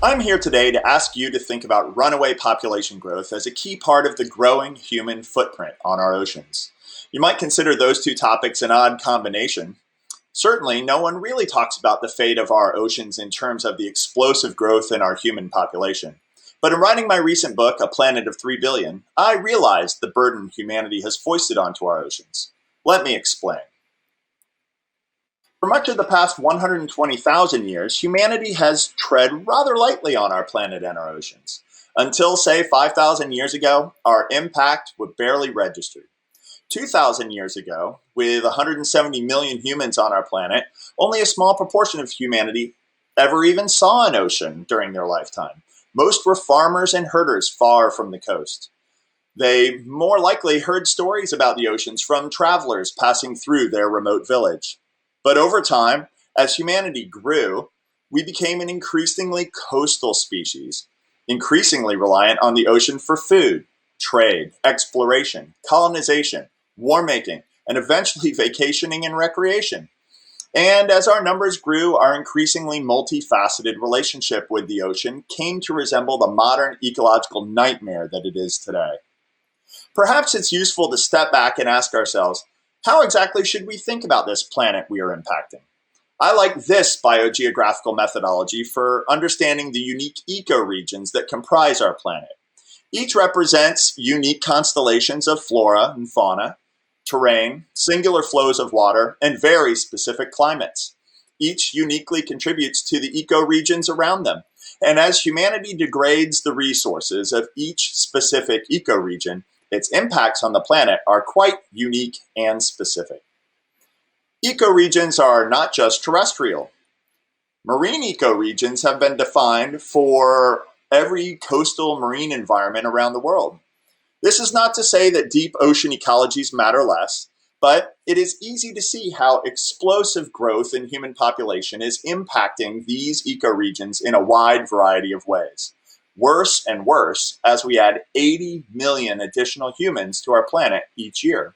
I'm here today to ask you to think about runaway population growth as a key part of the growing human footprint on our oceans. You might consider those two topics an odd combination. Certainly, no one really talks about the fate of our oceans in terms of the explosive growth in our human population. But in writing my recent book, A Planet of 3 Billion, I realized the burden humanity has foisted onto our oceans. Let me explain. For much of the past 120,000 years, humanity has tread rather lightly on our planet and our oceans. Until, say, 5,000 years ago, our impact was barely registered. 2,000 years ago, with 170 million humans on our planet, only a small proportion of humanity ever even saw an ocean during their lifetime. Most were farmers and herders far from the coast. They more likely heard stories about the oceans from travelers passing through their remote village. But over time, as humanity grew, we became an increasingly coastal species, increasingly reliant on the ocean for food, trade, exploration, colonization, war making, and eventually vacationing and recreation. And as our numbers grew, our increasingly multifaceted relationship with the ocean came to resemble the modern ecological nightmare that it is today. Perhaps it's useful to step back and ask ourselves, how exactly should we think about this planet we are impacting? I like this biogeographical methodology for understanding the unique ecoregions that comprise our planet. Each represents unique constellations of flora and fauna, terrain, singular flows of water, and very specific climates. Each uniquely contributes to the ecoregions around them. And as humanity degrades the resources of each specific ecoregion, its impacts on the planet are quite unique and specific. Ecoregions are not just terrestrial. Marine ecoregions have been defined for every coastal marine environment around the world. This is not to say that deep ocean ecologies matter less, but it is easy to see how explosive growth in human population is impacting these ecoregions in a wide variety of ways. Worse and worse as we add 80 million additional humans to our planet each year.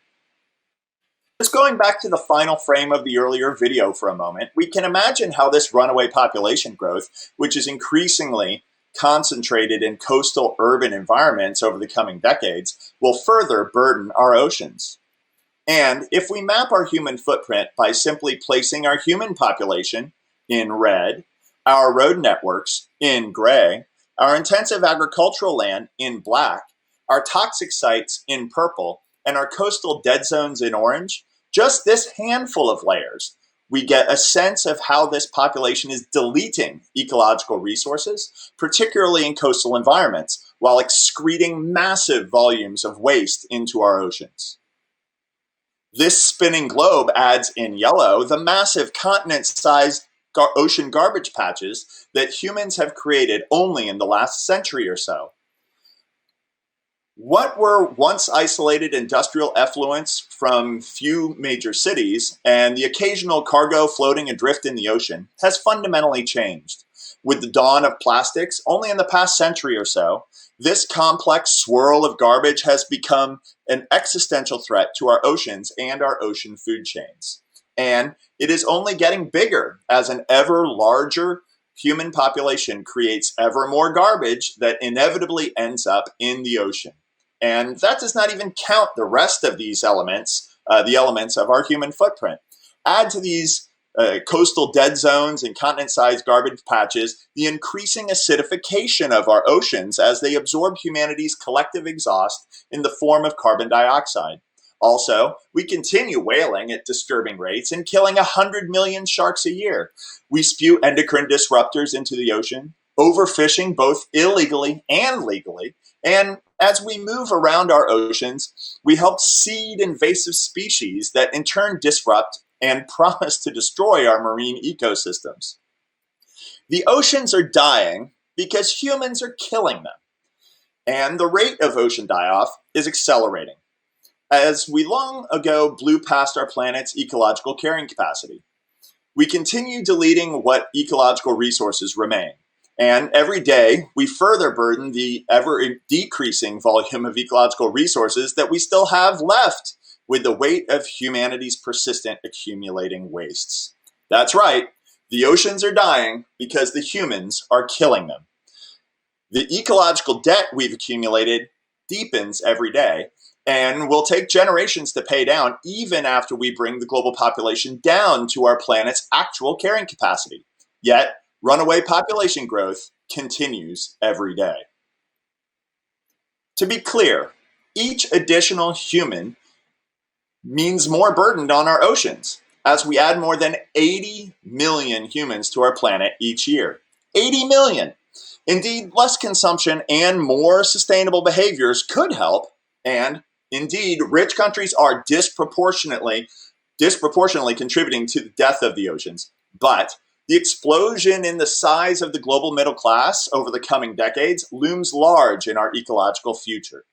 Just going back to the final frame of the earlier video for a moment, we can imagine how this runaway population growth, which is increasingly concentrated in coastal urban environments over the coming decades, will further burden our oceans. And if we map our human footprint by simply placing our human population in red, our road networks in gray, our intensive agricultural land in black, our toxic sites in purple, and our coastal dead zones in orange, just this handful of layers, we get a sense of how this population is deleting ecological resources, particularly in coastal environments, while excreting massive volumes of waste into our oceans. This spinning globe adds in yellow the massive continent-sized ocean garbage patches that humans have created only in the last century or so. What were once isolated industrial effluents from few major cities and the occasional cargo floating adrift in the ocean has fundamentally changed. With the dawn of plastics, only in the past century or so, this complex swirl of garbage has become an existential threat to our oceans and our ocean food chains. And it is only getting bigger as an ever larger human population creates ever more garbage that inevitably ends up in the ocean. And that does not even count the rest of these elements, the elements of our human footprint. Add to these coastal dead zones and continent-sized garbage patches the increasing acidification of our oceans as they absorb humanity's collective exhaust in the form of carbon dioxide. Also, we continue whaling at disturbing rates and killing 100 million sharks a year. We spew endocrine disruptors into the ocean, overfishing both illegally and legally, and as we move around our oceans, we help seed invasive species that in turn disrupt and promise to destroy our marine ecosystems. The oceans are dying because humans are killing them, and the rate of ocean die-off is accelerating, as we long ago blew past our planet's ecological carrying capacity. We continue deleting what ecological resources remain. And every day, we further burden the ever-decreasing volume of ecological resources that we still have left with the weight of humanity's persistent accumulating wastes. That's right, the oceans are dying because the humans are killing them. The ecological debt we've accumulated deepens every day and will take generations to pay down even after we bring the global population down to our planet's actual carrying capacity. Yet, runaway population growth continues every day. To be clear, each additional human means more burden on our oceans as we add more than 80 million humans to our planet each year. 80 million! Indeed, less consumption and more sustainable behaviors could help, and indeed, rich countries are disproportionately contributing to the death of the oceans. But the explosion in the size of the global middle class over the coming decades looms large in our ecological future.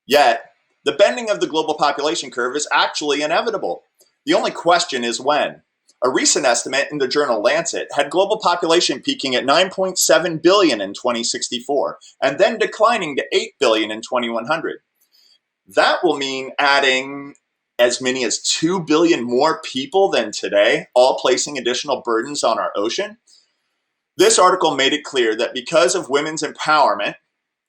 Yet, the bending of the global population curve is actually inevitable. The only question is when. A recent estimate in the journal Lancet had global population peaking at 9.7 billion in 2064 and then declining to 8 billion in 2100. That will mean adding as many as 2 billion more people than today, all placing additional burdens on our ocean. This article made it clear that because of women's empowerment,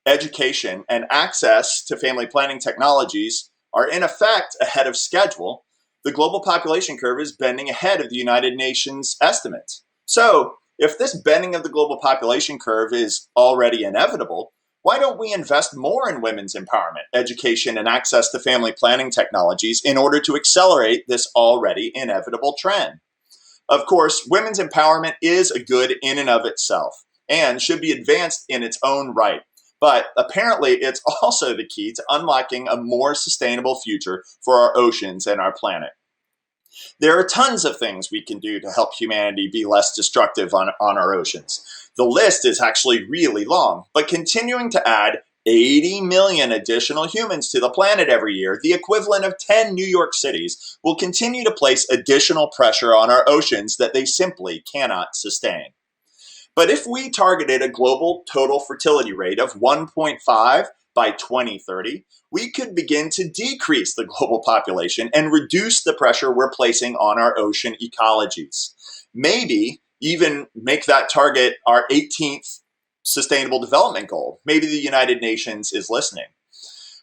education, and access to family planning technologies are in effect ahead of schedule, the global population curve is bending ahead of the United Nations estimates. So, if this bending of the global population curve is already inevitable, why don't we invest more in women's empowerment, education, and access to family planning technologies in order to accelerate this already inevitable trend? Of course, women's empowerment is a good in and of itself and should be advanced in its own right. But apparently, it's also the key to unlocking a more sustainable future for our oceans and our planet. There are tons of things we can do to help humanity be less destructive on our oceans. The list is actually really long, but continuing to add 80 million additional humans to the planet every year, the equivalent of 10 New York cities, will continue to place additional pressure on our oceans that they simply cannot sustain. But if we targeted a global total fertility rate of 1.5 by 2030, we could begin to decrease the global population and reduce the pressure we're placing on our ocean ecologies. Maybe even make that target our 18th Sustainable Development Goal. Maybe the United Nations is listening.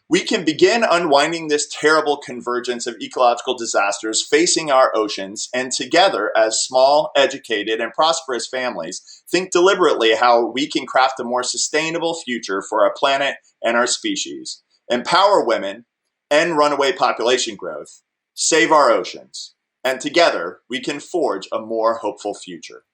We can begin unwinding this terrible convergence of ecological disasters facing our oceans, and together, as small, educated, and prosperous families, think deliberately how we can craft a more sustainable future for our planet and our species, empower women, end runaway population growth, save our oceans, and together we can forge a more hopeful future.